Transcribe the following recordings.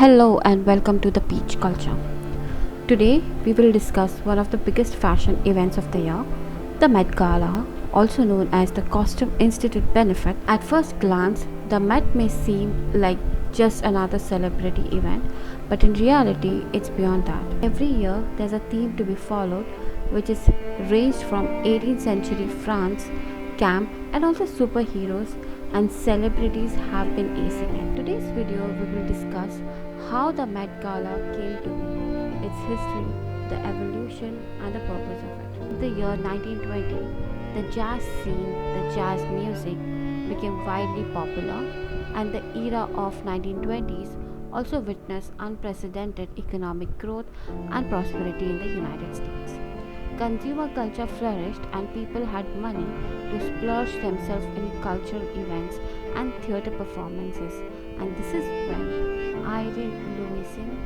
Hello and welcome to the Peach Culture. Today we will discuss one of the biggest fashion events of the year, the Met Gala, also known as the Costume Institute Benefit. At first glance, the Met may seem like just another celebrity event, but in reality, it's beyond that. Every year, there's a theme to be followed, which is ranged from 18th century France, camp, and also superheroes and celebrities have been acing it. In today's video, we will discuss how the Met Gala came to be, its history, the evolution, and the purpose of it. In the year 1920, the jazz scene, the jazz music, became widely popular, and the era of 1920s also witnessed unprecedented economic growth and prosperity in the United States. Consumer culture flourished and people had money to splurge themselves in cultural events and theatre performances. And this is when Irene Lewison,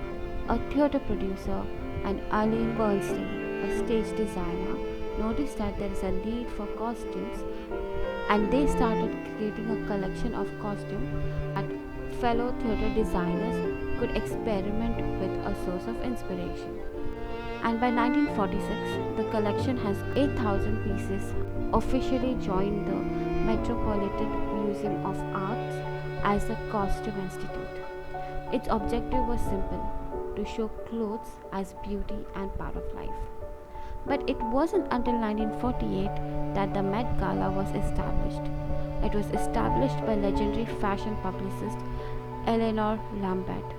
a theatre producer, and Aline Bernstein, a stage designer, noticed that there is a need for costumes and they started creating a collection of costumes that fellow theatre designers could experiment with a source of inspiration. And by 1946, the collection has 8,000 pieces, officially joined the Metropolitan Museum of Arts as the Costume Institute. Its objective was simple: to show clothes as beauty and part of life. But it wasn't until 1948 that the Met Gala was established. It was established by legendary fashion publicist Eleanor Lambert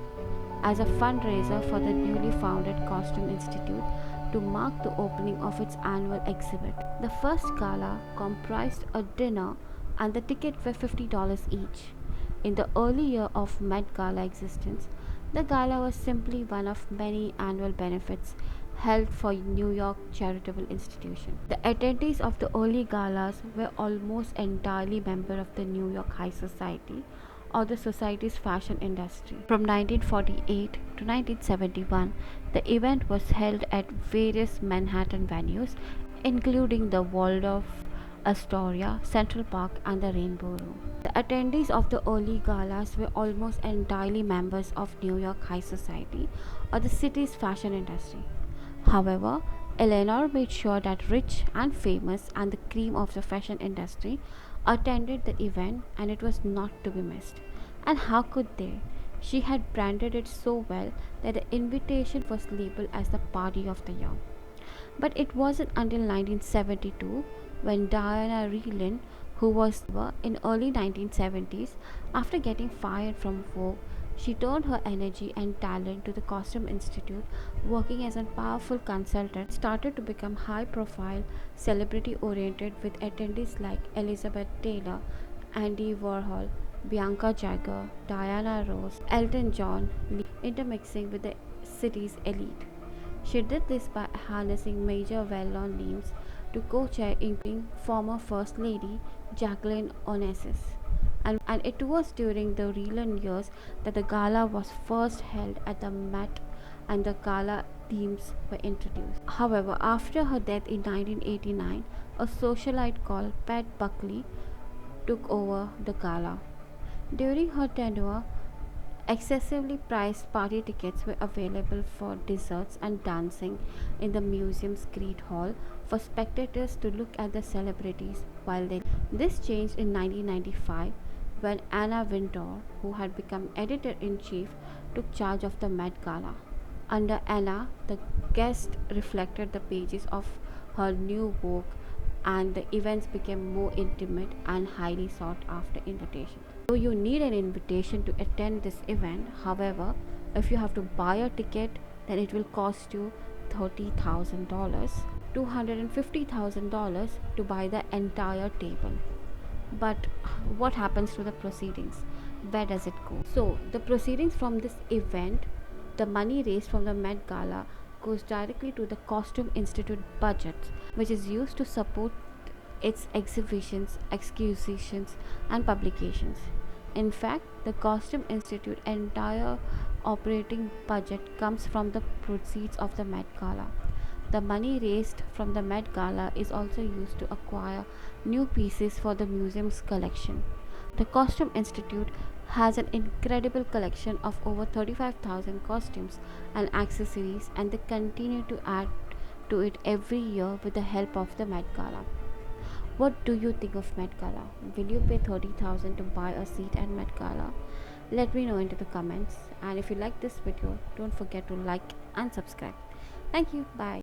as a fundraiser for the newly founded Costume Institute to mark the opening of its annual exhibit. The first gala comprised a dinner and the ticket were $50 each. In the early year of Met Gala existence, the gala was simply one of many annual benefits held for New York charitable institutions. The attendees of the early galas were almost entirely members of the New York High Society or the society's fashion industry. From 1948 to 1971, the event was held at various Manhattan venues, including the Waldorf Astoria, Central Park, and the Rainbow Room. The attendees of the early galas were almost entirely members of New York High Society or the city's fashion industry. However, Eleanor made sure that rich and famous and the cream of the fashion industry attended the event and it was not to be missed. And how could they? She had branded it so well that the invitation was labeled as the party of the year. But it wasn't until 1972 when Diana Rigg, who was in early 1970s, after getting fired from Vogue, she turned her energy and talent to the Costume Institute, working as a powerful consultant, started to become high profile, celebrity oriented with attendees like Elizabeth Taylor, Andy Warhol, Bianca Jagger, Diana Ross, Elton John, intermixing with the city's elite. She did this by harnessing major well-known names to co-chair, including former First Lady Jacqueline Onassis. And it was during the Reagan years that the gala was first held at the Met and the gala themes were introduced. However, after her death in 1989, a socialite called Pat Buckley took over the gala. During her tenure, excessively priced party tickets were available for desserts and dancing in the museum's Great Hall for spectators to look at the celebrities while they. This changed in 1995 when Anna Wintour, who had become editor-in-chief, took charge of the Met Gala. Under Anna, the guests reflected the pages of her new Vogue and the events became more intimate and highly sought after invitations. So you need an invitation to attend this event. However, if you have to buy a ticket, then it will cost you $30,000, $250,000 to buy the entire table. But what happens to the proceedings? Where does it go? So the proceedings from this event, the money raised from the Met Gala, goes directly to the Costume Institute budget, which is used to support its exhibitions, expositions, and publications. In fact, the Costume Institute entire operating budget comes from the proceeds of the Met Gala. The money raised from the Met Gala is also used to acquire new pieces for the museum's collection. The Costume Institute has an incredible collection of over 35,000 costumes and accessories, and they continue to add to it every year with the help of the Met Gala. What do you think of Met Gala? Will you pay 30,000 to buy a seat at Met Gala? Let me know into the comments. And if you like this video, don't forget to like and subscribe. Thank you. Bye.